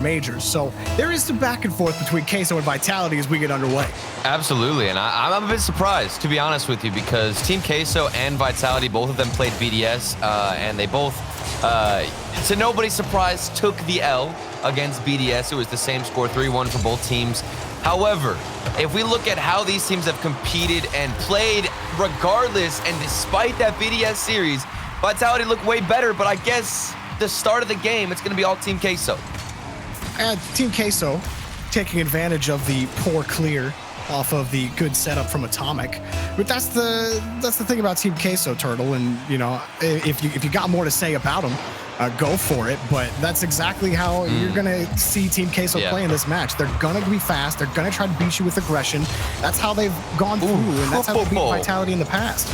majors. So there is some back and forth between Queso and Vitality as we get underway. Absolutely, and I'm a bit surprised, to be honest with you, because Team Queso and Vitality, both of them played BDS, and they both, to nobody's surprise, took the L against BDS. It was the same score, 3-1 for both teams. However, if we look at how these teams have competed and played regardless, and despite that BDS series, Vitality looked way better, but I guess the start of the game, it's going to be all Team Queso. Team Queso taking advantage of the poor clear off of the good setup from Atomic. But that's the thing about Team Queso, Turtle, and you know, if you got more to say about them, go for it. But that's exactly how you're gonna see Team Queso play in this match. They're gonna be fast. They're gonna try to beat you with aggression. That's how they've gone through, and that's how they beat Vitality in the past.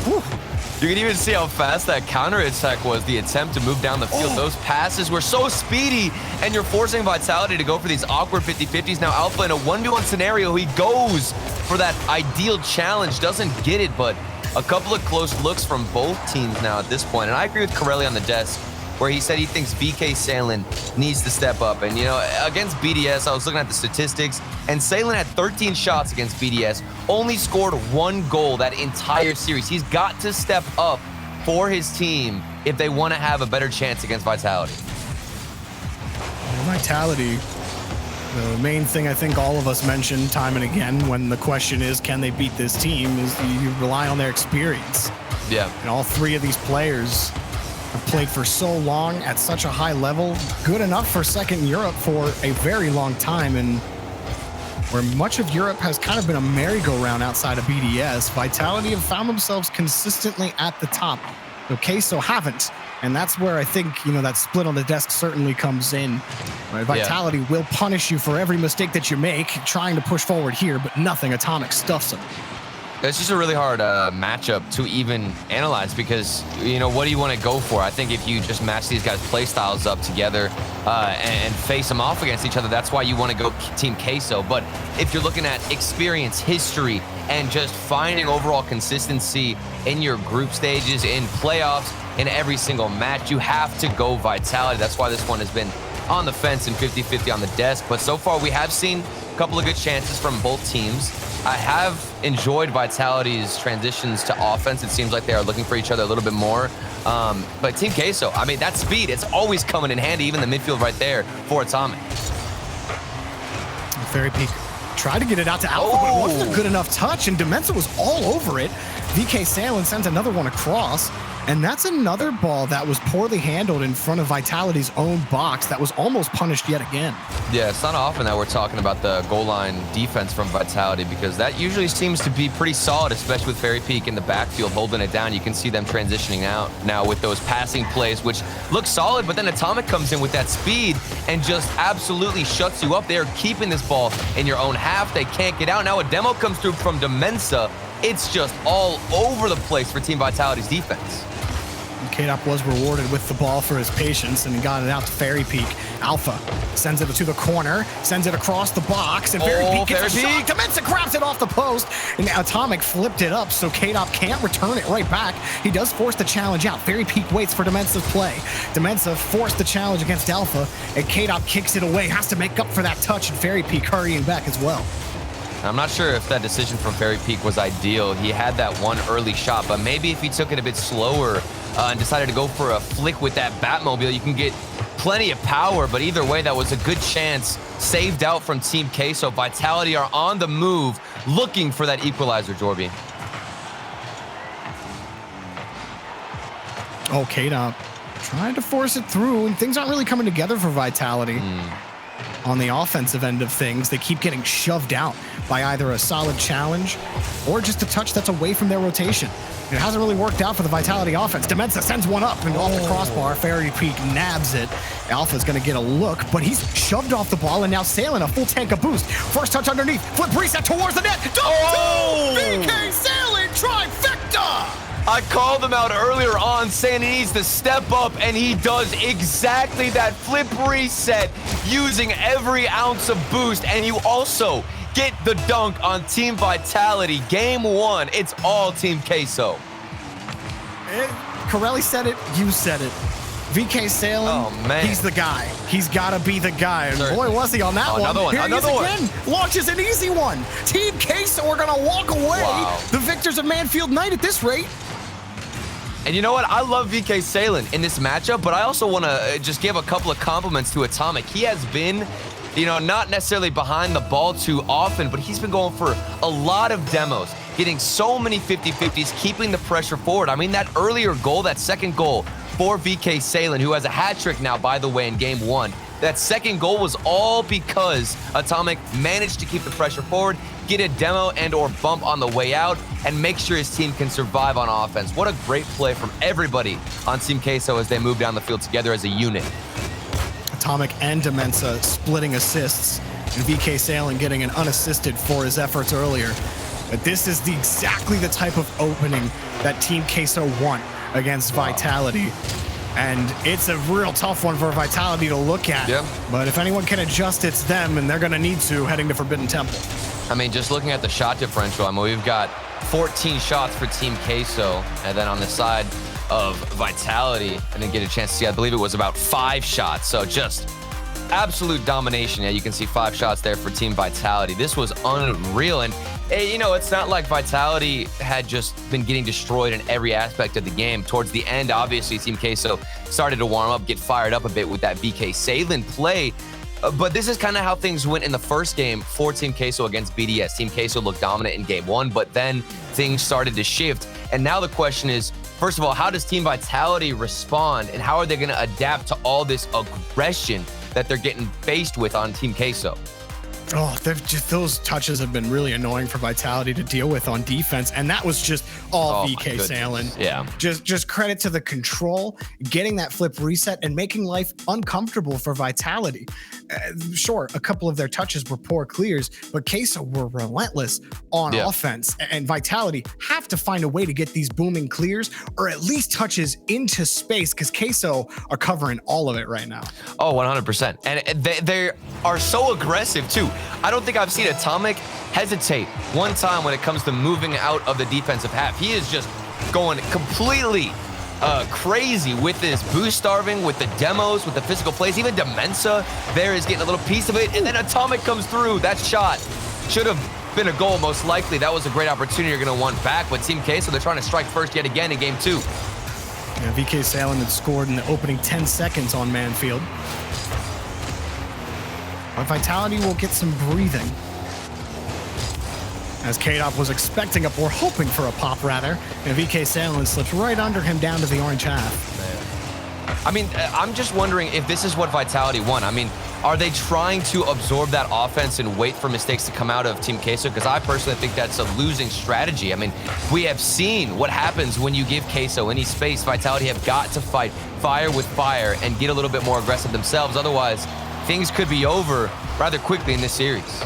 You can even see how fast that counter-attack was, the attempt to move down the field. Those passes were so speedy, and you're forcing Vitality to go for these awkward 50-50s. Now Alpha in a 1v1 scenario, he goes for that ideal challenge, doesn't get it, but a couple of close looks from both teams now at this point. And I agree with Corelli on the desk, where he said he thinks VK Salen needs to step up. And, you know, against BDS, I was looking at the statistics, and Salen had 13 shots against BDS, only scored 1 goal that entire series. He's got to step up for his team if they want to have a better chance against Vitality. Vitality, the main thing I think all of us mention time and again when the question is, can they beat this team, is you rely on their experience. Yeah. And all 3 of these players have played for so long at such a high level, good enough for second in Europe for a very long time, and where much of Europe has kind of been a merry-go-round outside of BDS, Vitality have found themselves consistently at the top. So Queso haven't, and that's where I think, you know, that split on the desk certainly comes in. Vitality will punish you for every mistake that you make, trying to push forward here, but nothing. Atomic stuffs them. It's just a really hard matchup to even analyze because, you know, what do you want to go for? I think if you just match these guys' play styles up together and face them off against each other, that's why you want to go Team Queso. But if you're looking at experience, history, and just finding overall consistency in your group stages, in playoffs, in every single match, you have to go Vitality. That's why this one has been on the fence and 50-50 on the desk. But so far, we have seen a couple of good chances from both teams. I have enjoyed Vitality's transitions to offense. It seems like they are looking for each other a little bit more. But Team Queso, I mean, that speed, it's always coming in handy, even the midfield right there for Atomic. Fairy Peak tried to get it out to Alpha, but it wasn't a good enough touch, and Demenza was all over it. VK Salen sends another one across, and that's another ball that was poorly handled in front of Vitality's own box that was almost punished yet again. Yeah, it's not often that we're talking about the goal line defense from Vitality, because that usually seems to be pretty solid, especially with Fairy Peak in the backfield holding it down. You can see them transitioning out now with those passing plays, which look solid, but then Atomic comes in with that speed and just absolutely shuts you up. They are keeping this ball in your own half. They can't get out. Now a demo comes through from Demenza. It's just all over the place for Team Vitality's defense. K-Dop was rewarded with the ball for his patience, and he got it out to Fairy Peak. Alpha sends it to the corner, sends it across the box, and Fairy Peak gets a shot. Demenza grabs it off the post, and Atomic flipped it up, so K-Dop can't return it right back. He does force the challenge out. Fairy Peak waits for Demenza's play. Demenza forced the challenge against Alpha, and K-Dop kicks it away, has to make up for that touch, and Fairy Peak hurrying back as well. I'm not sure if that decision from Fairy Peak was ideal. He had that one early shot, but maybe if he took it a bit slower and decided to go for a flick with that Batmobile, you can get plenty of power. But either way, that was a good chance saved out from Team Queso. Vitality are on the move, looking for that equalizer, Jorby. Oh, K-Dop trying to force it through, and things aren't really coming together for Vitality. On the offensive end of things, they keep getting shoved out by either a solid challenge or just a touch that's away from their rotation. It hasn't really worked out for the Vitality offense. Demenza sends one up and off the crossbar. Fairy Peak nabs it. Alpha's going to get a look, but he's shoved off the ball, and now Salen a full tank of boost. First touch underneath. Flip reset towards the net. VK Salen trifecta! I called him out earlier on saying he needs to step up, and he does exactly that. Flip reset using every ounce of boost, and you also get the dunk on Team Vitality. Game 1, it's all Team Queso. Corelli said it, you said it. VK Salem, Oh, man. he's the guy. He's got to be the guy. And Certainly. boy, was he on that one. Another one. Here Another he is one. again. Launches an easy one. Team Queso are going to walk away. Wow. The victors of Manfield Night at this rate. And you know what? I love VK Salem in this matchup, but I also want to just give a couple of compliments to Atomic. He has been, not necessarily behind the ball too often, but he's been going for a lot of demos, getting so many 50-50s, keeping the pressure forward. I mean, that earlier goal, that second goal for VK Salem, who has a hat trick now, by the way, in game 1. That second goal was all because Atomic managed to keep the pressure forward, get a demo and or bump on the way out, and make sure his team can survive on offense. What a great play from everybody on Team Queso as they move down the field together as a unit. Atomic and Demensa splitting assists, and VK Salem getting an unassisted for his efforts earlier. But this is exactly the type of opening that Team Queso want against Vitality. And it's a real tough one for Vitality to look at. Yep. But if anyone can adjust, it's them, and they're going to need to heading to Forbidden Temple. I mean, just looking at the shot differential, we've got 14 shots for Team Queso, and then on the side of Vitality, I didn't get a chance to see, I believe it was about 5 shots. So just absolute domination. Yeah, you can see 5 shots there for Team Vitality. This was unreal. And it's not like Vitality had just been getting destroyed in every aspect of the game. Towards the end, obviously, Team Queso started to warm up, get fired up a bit with that VK Salem play. But this is kind of how things went in the first game for Team Queso against BDS. Team Queso looked dominant in game 1, but then things started to shift. And now the question is, first of all, how does Team Vitality respond, and how are they going to adapt to all this aggression that they're getting faced with on Team Queso? Oh, those touches have been really annoying for Vitality to deal with on defense, and that was just all VK Salem. Yeah. Just credit to the control, getting that flip reset, and making life uncomfortable for Vitality. Sure, a couple of their touches were poor clears, but Queso were relentless on offense, and Vitality have to find a way to get these booming clears, or at least touches into space, because Queso are covering all of it right now. Oh, 100%. And they are so aggressive, too. I don't think I've seen Atomic hesitate one time when it comes to moving out of the defensive half. He is just going completely crazy with his boost starving, with the demos, with the physical plays. Even Demensa there is getting a little piece of it, and then Atomic comes through. That shot should have been a goal, most likely. That was a great opportunity you're going to want back, but Team Queso, they're trying to strike first yet again in game 2. Yeah, VK Salem had scored in the opening 10 seconds on Manfield. But Vitality will get some breathing, as K-Dop was expecting or hoping for a pop, rather, and VK Salem slips right under him down to the orange half. I mean, I'm just wondering if this is what Vitality want. I mean, are they trying to absorb that offense and wait for mistakes to come out of Team Queso? Because I personally think that's a losing strategy. I mean, we have seen what happens when you give Queso any space. Vitality have got to fight fire with fire and get a little bit more aggressive themselves. Otherwise, things could be over rather quickly in this series.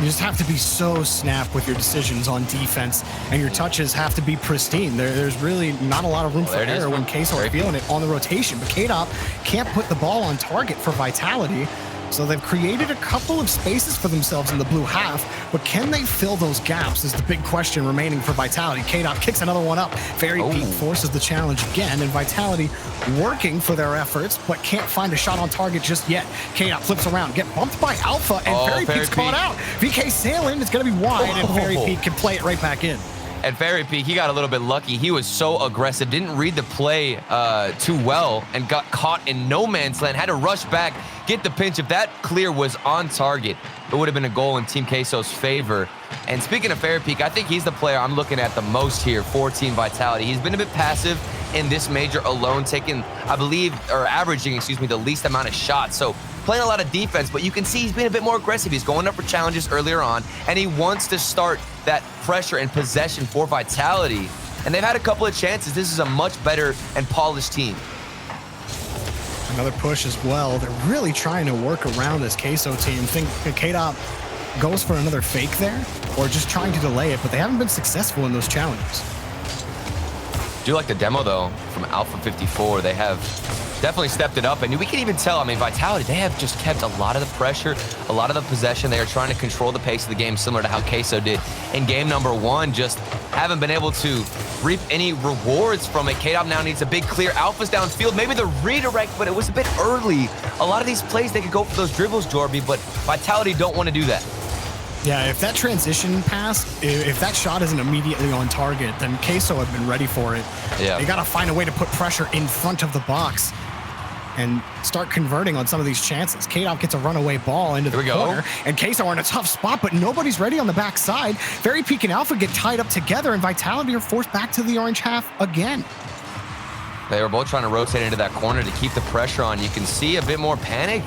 You just have to be so snap with your decisions on defense, and your touches have to be pristine. There's really not a lot of room for error when Queso are feeling it on the rotation. But K-Dop can't put the ball on target for Vitality, so they've created a couple of spaces for themselves in the blue half, but can they fill those gaps is the big question remaining for Vitality. K-Dop kicks another one up. Fairy Peak forces the challenge again, and Vitality working for their efforts, but can't find a shot on target just yet. K-Dop flips around, get bumped by Alpha, and Fairy Peak's caught out. VK Salem is going to be wide, and Fairy Peak can play it right back in. And Fairy Peak, he got a little bit lucky. He was so aggressive, didn't read the play too well, and got caught in no man's land. Had to rush back, get the pinch. If that clear was on target, it would have been a goal in Team Queso's favor. And speaking of Fairy Peak, I think he's the player I'm looking at the most here for Team Vitality. He's been a bit passive in this major alone, taking, I believe, or averaging, the least amount of shots. So playing a lot of defense, but you can see he's being a bit more aggressive. He's going up for challenges earlier on, and he wants to start that pressure and possession for Vitality. And they've had a couple of chances. This is a much better and polished team. Another push as well. They're really trying to work around this Queso team. Think K-Dop goes for another fake there, or just trying to delay it, but they haven't been successful in those challenges. I do like the demo, though, from Alpha 54. They have definitely stepped it up. And we can even tell, I mean, Vitality, they have just kept a lot of the pressure, a lot of the possession. They are trying to control the pace of the game, similar to how Queso did in game number 1. Just haven't been able to reap any rewards from it. K-Dop now needs a big clear. Alpha's downfield, maybe the redirect, but it was a bit early. A lot of these plays, they could go for those dribbles, Jorby, but Vitality don't want to do that. Yeah, if that transition pass, if that shot isn't immediately on target, then Queso have been ready for it. Yeah. They got to find a way to put pressure in front of the box and start converting on some of these chances. K-Dop gets a runaway ball into the corner, and Queso are in a tough spot, but nobody's ready on the backside. Very Peak and Alpha get tied up together, and Vitality are forced back to the orange half again. They were both trying to rotate into that corner to keep the pressure on. You can see a bit more panic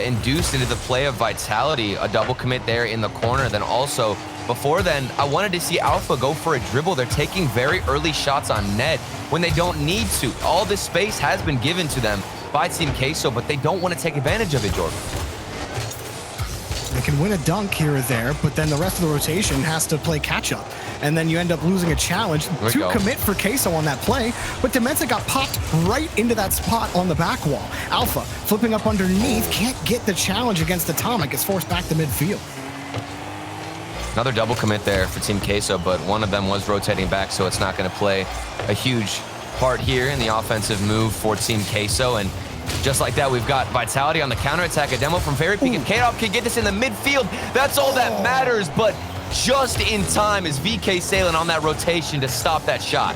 induced into the play of Vitality. A double commit there in the corner. Then also, before then, I wanted to see Alpha go for a dribble. They're taking very early shots on net when they don't need to. All this space has been given to them by Team Queso, but they don't want to take advantage of it, Jordan. They can win a dunk here or there, but then the rest of the rotation has to play catch-up. And then you end up losing a challenge to commit for Queso on that play, but Demensa got popped right into that spot on the back wall. Alpha, flipping up underneath, can't get the challenge against Atomic, is forced back to midfield. Another double commit there for Team Queso, but one of them was rotating back, so it's not going to play a huge part here in the offensive move for Team Queso. And just like that, we've got Vitality on the counterattack. A demo from Very Peak. If K-Dop can get this in the midfield, that's all that matters. But just in time is VK sailing on that rotation to stop that shot.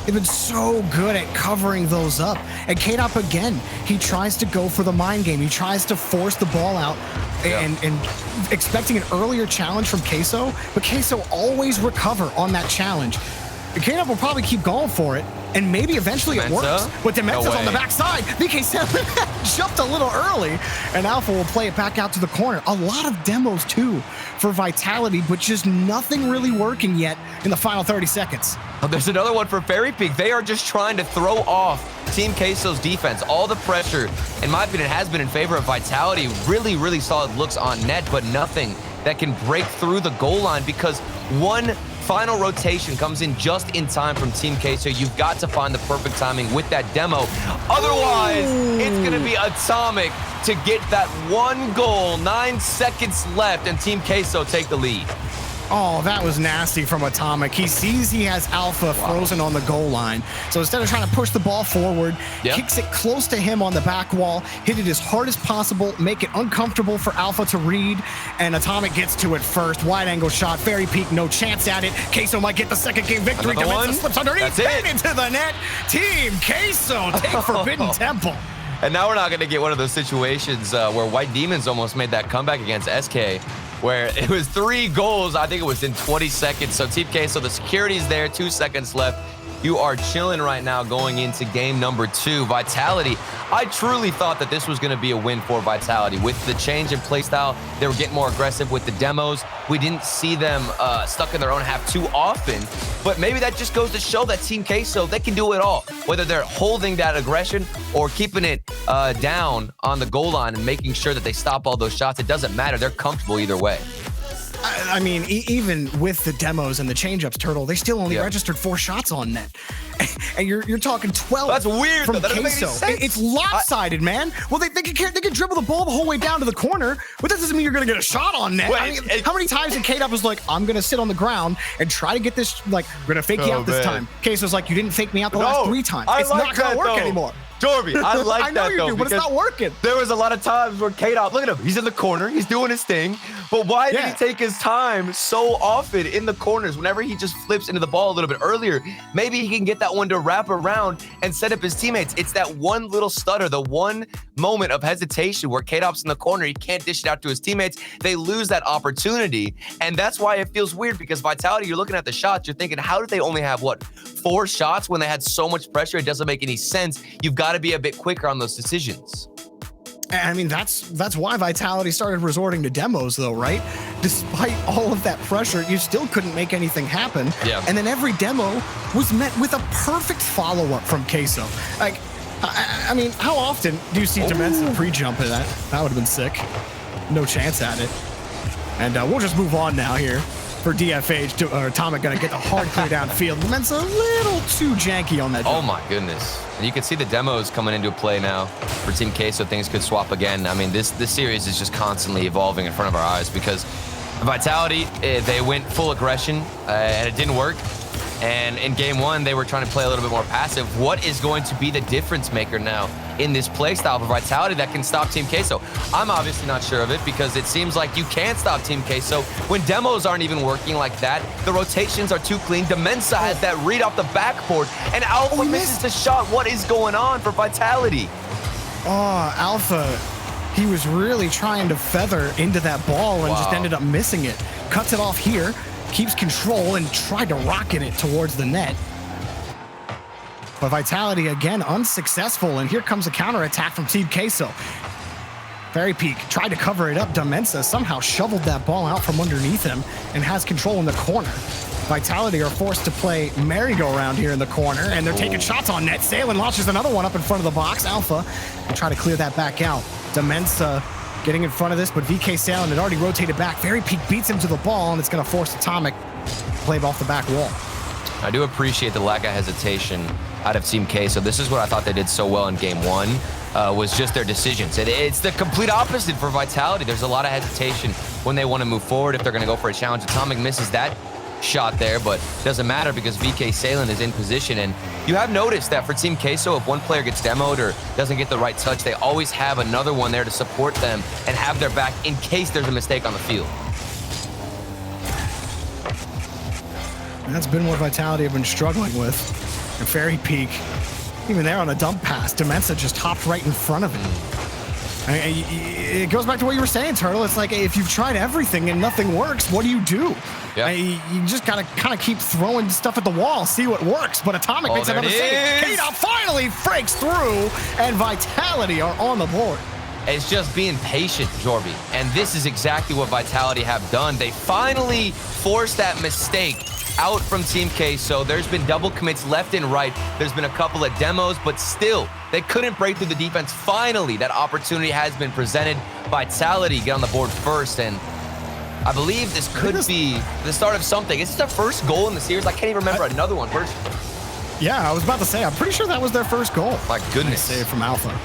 They've been so good at covering those up. And K-Dop again, he tries to go for the mind game. He tries to force the ball out and expecting an earlier challenge from Queso, but Queso always recover on that challenge. K-Dop will probably keep going for it, and maybe eventually it works. But Demensa's on the backside. VK7 jumped a little early, and Alpha will play it back out to the corner. A lot of demos, too, for Vitality, but just nothing really working yet in the final 30 seconds. Oh, there's another one for Fairy Peak. They are just trying to throw off Team Queso's defense. All the pressure, in my opinion, has been in favor of Vitality. Really, really solid looks on net, but nothing that can break through the goal line because one final rotation comes in just in time from Team Queso. You've got to find the perfect timing with that demo. Otherwise, it's going to be Atomic to get that one goal. 9 seconds left, and Team Queso take the lead. Oh, that was nasty from Atomic. He sees he has Alpha frozen on the goal line. So instead of trying to push the ball forward, kicks it close to him on the back wall, hit it as hard as possible, make it uncomfortable for Alpha to read, and Atomic gets to it first. Wide angle shot, Fairy Peak, no chance at it. Queso might get the second game victory. Demensa slips underneath, and into the net. Team Queso take Forbidden Temple. And now we're not going to get one of those situations where White Demons almost made that comeback against SK, where it was 3 goals. I think it was in 20 seconds. So Team Queso, the security's there, 2 seconds left. You are chilling right now going into game number 2. Vitality, I truly thought that this was going to be a win for Vitality. With the change in playstyle, they were getting more aggressive with the demos. We didn't see them stuck in their own half too often, but maybe that just goes to show that Team Queso, they can do it all. Whether they're holding that aggression or keeping it down on the goal line and making sure that they stop all those shots, it doesn't matter. They're comfortable either way. I mean, even with the demos and the change-ups, Turtle, they still only registered 4 shots on net. And you're talking 12. That's weird, from though. That doesn't Queso. make any sense. It's lopsided, man. Well, they can dribble the ball the whole way down to the corner, but that doesn't mean you're going to get a shot on net. I mean, how many times did K-Dop was like, I'm going to sit on the ground and try to get this, like, we're going to fake you out this time. Queso's like, you didn't fake me out the last 3 times. It's not going to work anymore. Jorby, I like I know that, you though, do, but it's not working. There was a lot of times where K-Dop, look at him, he's in the corner, he's doing his thing, but why did he take his time so often in the corners whenever he just flips into the ball a little bit earlier? Maybe he can get that one to wrap around and set up his teammates. It's that one little stutter, the one moment of hesitation where K-Dop's in the corner, he can't dish it out to his teammates. They lose that opportunity, and that's why it feels weird because Vitality, you're looking at the shots, you're thinking, how did they only have, 4 shots when they had so much pressure? It doesn't make any sense. You've got to be a bit quicker on those decisions. I mean, that's why Vitality started resorting to demos, though, right? Despite all of that pressure, you still couldn't make anything happen. Yeah. And then every demo was met with a perfect follow-up from Queso. Like, I mean, how often do you see Demensa pre-jump in that? That would have been sick. No chance at it. And we'll just move on now here. for DFH. Or Atomic gonna get the hard clear downfield. Demensa a little too janky on that jump. Oh my goodness. And you can see the demos coming into play now for Team K, so things could swap again. I mean, this series is just constantly evolving in front of our eyes because Vitality, they went full aggression and it didn't work. And in game one, they were trying to play a little bit more passive. What is going to be the difference maker now in this play style for Vitality that can stop Team Queso? I'm obviously not sure of it because it seems like you can't stop Team Queso when demos aren't even working like that. The rotations are too clean. Demensa has that read off the backboard, and Alpha misses the shot. What is going on for Vitality? Oh, Alpha, he was really trying to feather into that ball and just ended up missing it. Cuts it off here. Keeps control and tried to rocket it towards the net. But Vitality, again, unsuccessful. And here comes a counterattack from Team Queso. Fairy Peak tried to cover it up. Demensa somehow shoveled that ball out from underneath him and has control in the corner. Vitality are forced to play merry-go-round here in the corner, and they're taking shots on net. Salen launches another one up in front of the box. Alpha will try to clear that back out. Demensa getting in front of this, but VK Salen had already rotated back. Fairy Peak beats him to the ball, and it's going to force Atomic to play off the back wall. I do appreciate the lack of hesitation out of Team K. So this is what I thought they did so well in game one, was just their decisions. It's the complete opposite for Vitality. There's a lot of hesitation when they want to move forward if they're going to go for a challenge. Atomic misses that shot there, but doesn't matter because VK Salen is in position. And you have noticed that for Team Queso, if one player gets demoed or doesn't get the right touch, they always have another one there to support them and have their back in case there's a mistake on the field. That's been what Vitality have been struggling with. And Fairy Peak, even there on a dump pass, Demensa just hopped right in front of it. It goes back to what you were saying, Turtle. It's like, if you've tried everything and nothing works, what do you do? Yeah. You just gotta kind of keep throwing stuff at the wall, see what works. But Atomic makes another save. K-Dot finally breaks through, and Vitality are on the board. It's just being patient, Jorby. And this is exactly what Vitality have done. They finally forced that mistake out from Team K. So there's been double commits left and right. There's been a couple of demos, but still, they couldn't break through the defense. Finally, that opportunity has been presented. Vitality get on the board first, and I believe this could be the start of something. Is this their first goal in the series? I can't even remember another one. Yeah, I was about to say, I'm pretty sure that was their first goal. My goodness. Nice save from Alpha.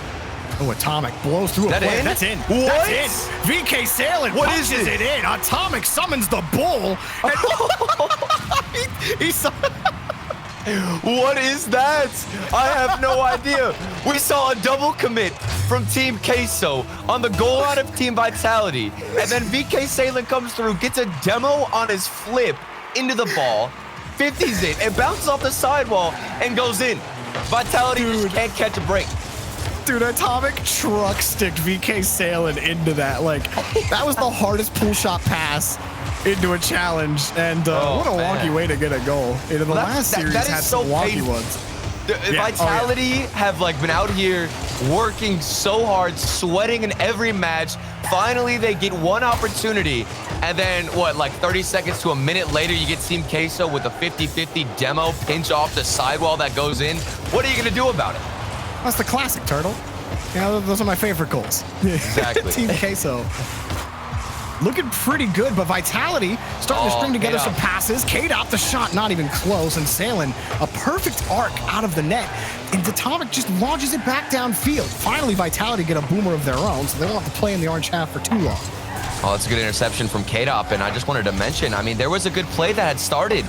Oh, Atomic blows through a play. That's in. What? That's in. VK Salen punches it in. Atomic summons the bull. What is that? I have no idea. We saw a double commit from Team Queso on the goal line of Team Vitality. And then VK Salen comes through, gets a demo on his flip into the ball, 50s it, and bounces off the sidewall and goes in. Vitality just can't catch a break. Dude, Atomic truck sticked VK Salen into that. Like, that was the hardest pull shot pass into a challenge. And what a wonky way to get a goal. The last series had some wonky ones. Vitality have like been out here working so hard, sweating in every match. Finally, they get one opportunity. And then, what, like 30 seconds to a minute later, you get Team Queso with a 50-50 demo pinch off the sidewall that goes in. What are you going to do about it? That's the classic, Turtle. Those are my favorite goals. Exactly. Team Queso looking pretty good, but Vitality starting to string together some passes. K-Dot, the shot not even close, and Salen, a perfect arc out of the net. And Atomic just launches it back downfield. Finally, Vitality get a boomer of their own, so they won't have to play in the orange half for too long. Oh, that's a good interception from K-Dot, and I just wanted to mention, I mean, there was a good play that had started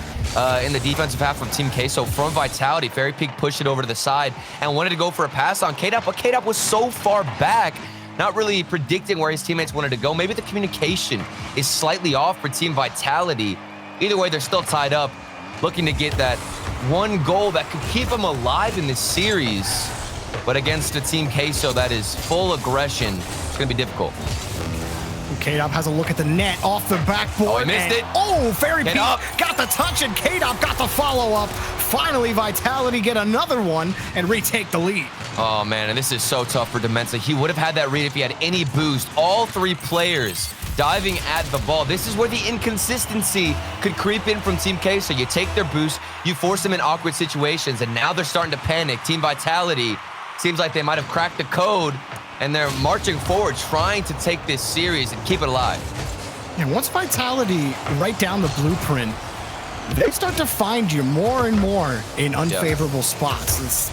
in the defensive half of Team Queso from Vitality. Fairy Peak pushed it over to the side and wanted to go for a pass on K-Dot, but K-Dot was so far back, not really predicting where his teammates wanted to go. Maybe the communication is slightly off for Team Vitality. Either way, they're still tied up, looking to get that one goal that could keep them alive in this series. But against a Team Queso that is full aggression, it's going to be difficult. K-Dop has a look at the net off the backboard. Oh, he missed it. Oh, Fairy Peak got the touch, and K-Dop got the follow-up. Finally, Vitality get another one and retake the lead. Oh, man, and this is so tough for Demensa. He would have had that read if he had any boost. All three players diving at the ball. This is where the inconsistency could creep in from Team K. So you take their boost, you force them in awkward situations, and now they're starting to panic. Team Vitality seems like they might have cracked the code, and they're marching forward, trying to take this series and keep it alive. And once Vitality write down the blueprint, they start to find you more and more in unfavorable spots. It's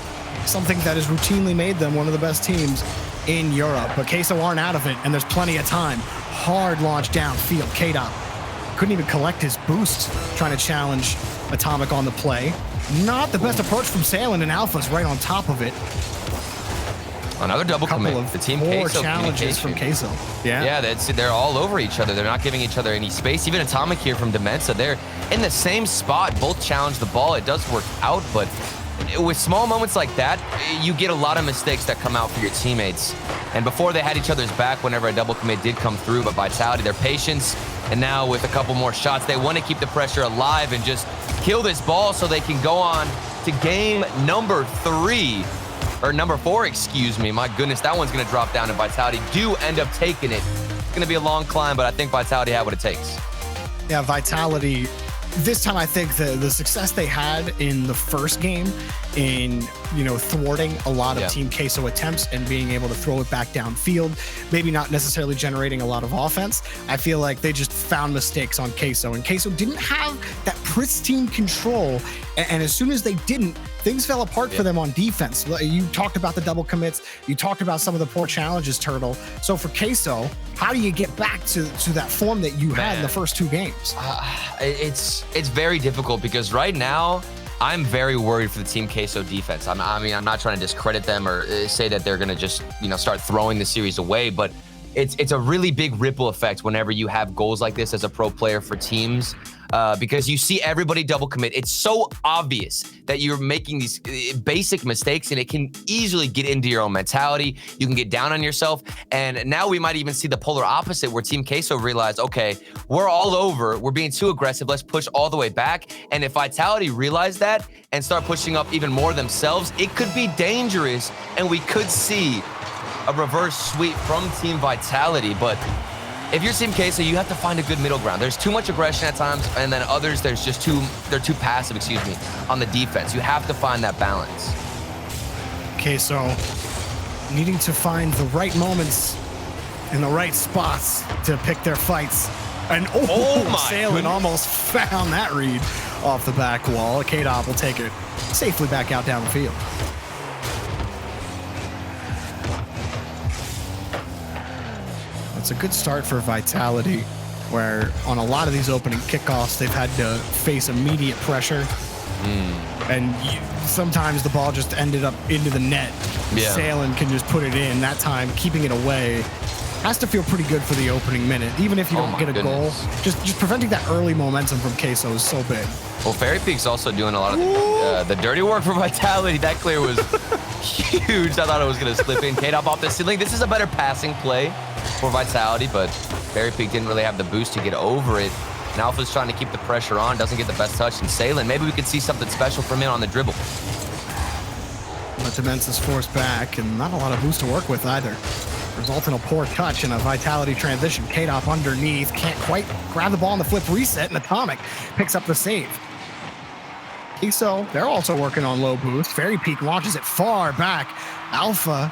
something that has routinely made them one of the best teams in Europe. But Queso aren't out of it, and there's plenty of time. Hard launch downfield. K-Dot couldn't even collect his boost trying to challenge Atomic on the play. Not the best approach from Salen, and Alpha's right on top of it. Another double commit. The team Queso challenges from Queso. Yeah, they're all over each other. They're not giving each other any space. Even Atomic here from Demensa, they're in the same spot. Both challenge the ball. It does work out, but with small moments like that, you get a lot of mistakes that come out for your teammates. And before they had each other's back whenever a double commit did come through, but Vitality, their patience, and now with a couple more shots, they want to keep the pressure alive and just kill this ball so they can go on to game number 3. Or number 4, excuse me. My goodness, that one's going to drop down, and Vitality do end up taking it. It's going to be a long climb, but I think Vitality have what it takes. Yeah, Vitality, this time I think the success they had in the first game in, thwarting a lot of Team Queso attempts and being able to throw it back downfield, maybe not necessarily generating a lot of offense. I feel like they just found mistakes on Queso, and Queso didn't have that pristine control. And as soon as they didn't, things fell apart for them on defense. You talked about the double commits. You talked about some of the poor challenges, Turtle. So for Queso, how do you get back to that form that you had in the first 2 games? It's very difficult because right now, I'm very worried for the Team Queso defense. I'm not trying to discredit them or say that they're going to just, start throwing the series away, but it's a really big ripple effect whenever you have goals like this as a pro player for teams. Because you see everybody double commit. It's so obvious that you're making these basic mistakes, and it can easily get into your own mentality. You can get down on yourself. And now we might even see the polar opposite where Team Queso realized, okay, we're all over. We're being too aggressive. Let's push all the way back. And if Vitality realize that and start pushing up even more themselves, it could be dangerous, and we could see a reverse sweep from Team Vitality. But if you're Team Queso, you have to find a good middle ground. There's too much aggression at times, and then others, they're too passive, on the defense. You have to find that balance. Queso needing to find the right moments in the right spots to pick their fights. And Salen almost found that read off the back wall. K-Dot will take it safely back out down the field. It's a good start for Vitality, where on a lot of these opening kickoffs, they've had to face immediate pressure. And sometimes the ball just ended up into the net. Salen can just put it in. That time, keeping it away has to feel pretty good for the opening minute. Even if you don't get a goal, just preventing that early momentum from Queso is so big. Well, Fairy Peak's also doing a lot of the dirty work for Vitality. That clear was huge. I thought it was going to slip in. K-Dot off the ceiling. This is a better passing play for Vitality, but Fairy Peak didn't really have the boost to get over it. And Alpha's trying to keep the pressure on, doesn't get the best touch. And Salen, maybe we could see something special from him on the dribble. But Demensa's forced back, and not a lot of boost to work with either. Result in a poor touch and a Vitality transition. K-Dot underneath, can't quite grab the ball on the flip reset, and Atomic picks up the save. Queso, they're also working on low boost. Fairy Peak launches it far back. Alpha,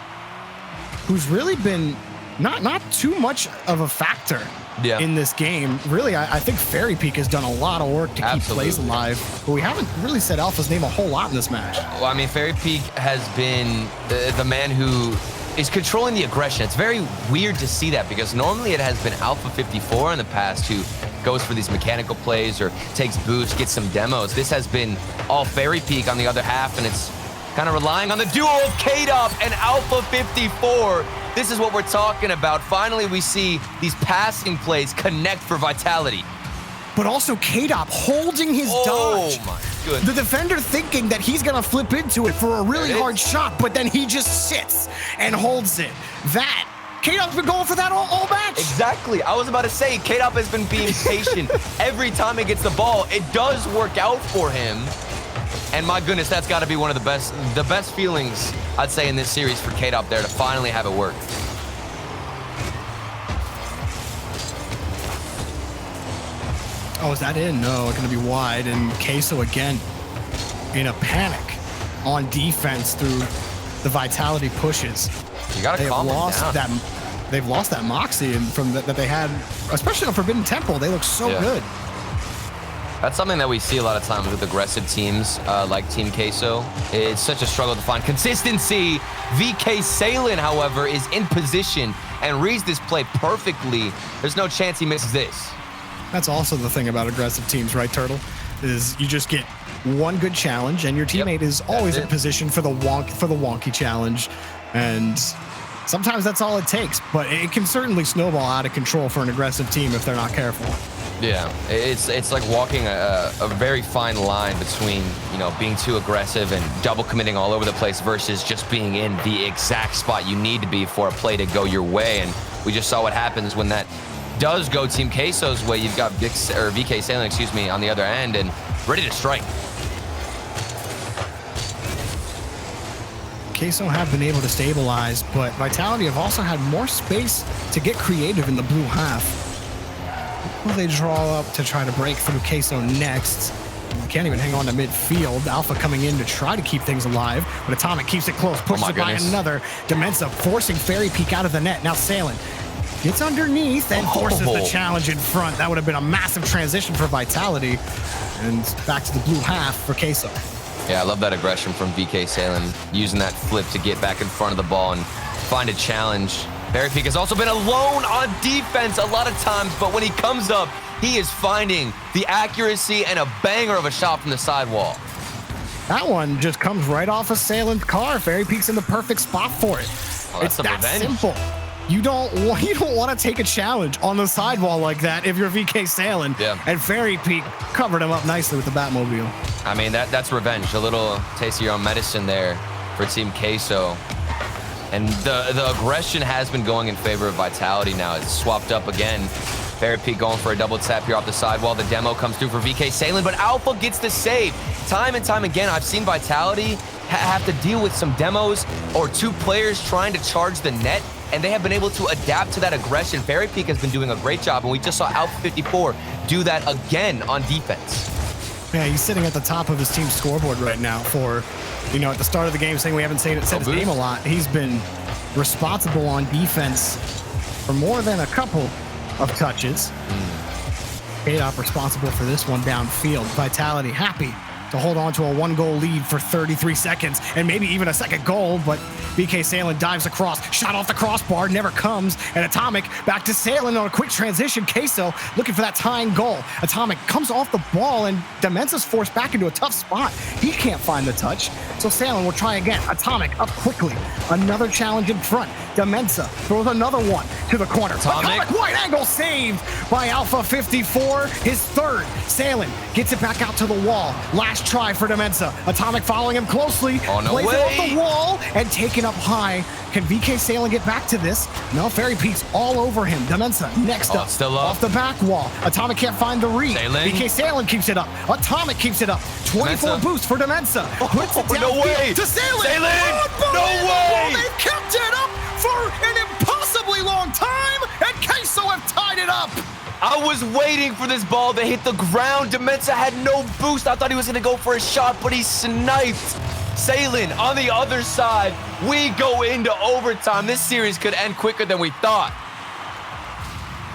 who's really been not too much of a factor in this game. Really, I think Fairy Peak has done a lot of work to keep plays alive, but we haven't really said Alpha's name a whole lot in this match. Well, I mean, Fairy Peak has been the man who is controlling the aggression. It's very weird to see that because normally it has been Alpha 54 in the past who goes for these mechanical plays or takes boosts, gets some demos. This has been all Fairy Peak on the other half, and it's kind of relying on the duo of K-Dot and Alpha 54. This is what we're talking about. Finally, we see these passing plays connect for Vitality. But also K-Dot holding his dodge. Oh my goodness. The defender thinking that he's gonna flip into it for a really hard shot, but then he just sits and holds it. That, K-Dot's been going for that all match. Exactly. I was about to say, K-Dot has been being patient. Every time he gets the ball, it does work out for him. And my goodness, that's got to be one of the best feelings, I'd say, in this series for K-Dot there to finally have it work. Oh, is that in? No, it's going to be wide. And Queso again in a panic on defense through the Vitality pushes. You got to calm him down. they've lost that moxie and from that they had, especially on Forbidden Temple. They look so good. That's something that we see a lot of times with aggressive teams like Team Queso. It's such a struggle to find consistency. VK Salen, however, is in position and reads this play perfectly. There's no chance he misses this. That's also the thing about aggressive teams, right, Turtle? Is you just get one good challenge and your teammate is always in position for the wonky challenge. And sometimes that's all it takes, but it can certainly snowball out of control for an aggressive team if they're not careful. Yeah, it's like walking a very fine line between, you know, being too aggressive and double committing all over the place versus just being in the exact spot you need to be for a play to go your way. And we just saw what happens when that does go Team Queso's way. You've got VK Salen, excuse me, on the other end and ready to strike. Queso have been able to stabilize, but Vitality have also had more space to get creative in the blue half. Will they draw up to try to break through Queso next? They can't even hang on to midfield. Alpha coming in to try to keep things alive, but Atomic keeps it close, pushes it by another. Demensa forcing Fairy Peak out of the net. Now Salen gets underneath and forces the challenge in front. That would have been a massive transition for Vitality. And back to the blue half for Queso. Yeah, I love that aggression from VK Salen, using that flip to get back in front of the ball and find a challenge. Fairy Peak has also been alone on defense a lot of times, but when he comes up, he is finding the accuracy and a banger of a shot from the sidewall. That one just comes right off of Salen's car. Fairy Peak's in the perfect spot for it. Oh, it's that simple. You don't want to take a challenge on the sidewall like that if you're VK Salen. Yeah. And Fairy Peak covered him up nicely with the Batmobile. I mean, that's revenge. A little taste of your own medicine there for Team Queso. And the aggression has been going in favor of Vitality now. It's swapped up again. Fairy Peak going for a double tap here off the sidewall. The demo comes through for VK Salen, but Alpha gets the save. Time and time again, I've seen Vitality have to deal with some demos or two players trying to charge the net, and they have been able to adapt to that aggression. Fairy Peak has been doing a great job, and we just saw Alpha 54 do that again on defense. Yeah, he's sitting at the top of his team's scoreboard right now for, you know, at the start of the game, saying we haven't said his name a lot. He's been responsible on defense for more than a couple of touches. K-Dop responsible for this one downfield. Vitality happy to hold on to a 1-goal lead for 33 seconds and maybe even a second goal, but VK Salen dives across, shot off the crossbar, never comes, and Atomic back to Salen on a quick transition. Queso looking for that tying goal. Atomic comes off the ball and Demensa's forced back into a tough spot. He can't find the touch, so Salen will try again. Atomic up quickly, another challenge in front. Demensa throws another one to the corner. Atomic wide angle saved by Alpha 54, his third. Salen gets it back out to the wall. Last try for Demensa. Atomic following him closely. Oh, no plays way. it off the wall and taken up high. Can VK Salen get back to this? No, Fairy Peak's all over him. Demensa next up. Still up. Off the back wall. Atomic can't find the read. VK Salen keeps it up. Atomic keeps it up. 24 boost for Demensa. Puts it down no way. to Salen. No way. They've kept it up for an impossibly long time, and Queso have tied it up. I was waiting for this ball to hit the ground. Demensa had no boost. I thought he was going to go for a shot, but he sniped. Salen on the other side. We go into overtime. This series could end quicker than we thought.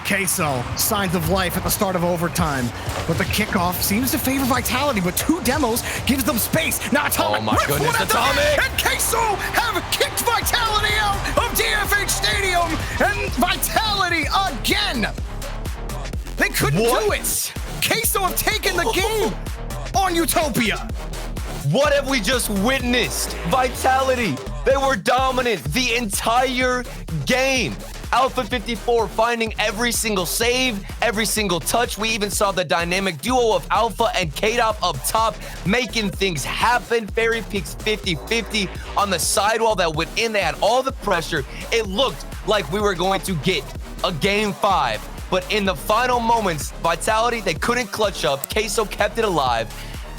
Queso, signs of life at the start of overtime, but the kickoff seems to favor Vitality, but two demos gives them space. Now Atomic, oh my goodness, Atomic! And Queso have kicked Vitality out of DFH Stadium, and Vitality again. They couldn't do it. Queso have taken the game on Utopia. What have we just witnessed? Vitality, they were dominant the entire game. Alpha 54 finding every single save, every single touch. We even saw the dynamic duo of Alpha and K-Dop up top, making things happen. Fairy Peak's 50-50 on the sidewall that went in. They had all the pressure. It looked like we were going to get a game 5. But in the final moments, Vitality, they couldn't clutch up. Queso kept it alive.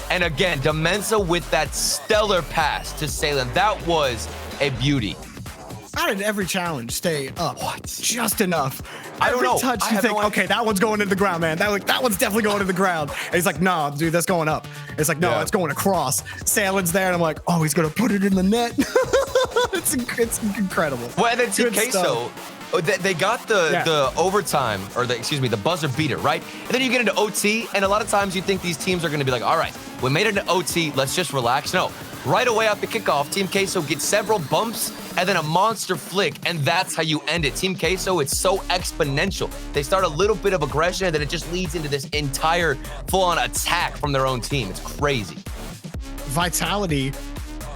And again, Demensa with that stellar pass to Salen. That was a beauty. How did every challenge stay up? What? Just enough. I don't know. Every touch you think, okay, that one's going into the ground, man. That one's definitely going to the ground. And he's like, no, dude, that's going up. It's like, no, it's going across. Salen's there, and I'm like, oh, he's going to put it in the net. It's incredible. Well, and then Team Queso, They got the overtime, or the buzzer beater, right? And then you get into OT, and a lot of times you think these teams are going to be like, all right, we made it to OT, let's just relax. No, right away off the kickoff, Team Queso gets several bumps and then a monster flick, and that's how you end it. Team Queso, it's so exponential. They start a little bit of aggression, and then it just leads into this entire full-on attack from their own team. It's crazy. Vitality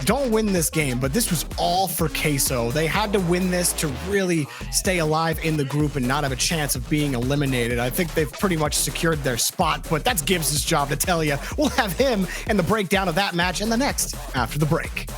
don't win this game, but this was all for Queso. They had to win this to really stay alive in the group and not have a chance of being eliminated. I think they've pretty much secured their spot, but that's Gibbs' job to tell you. We'll have him and the breakdown of that match and the next after the break.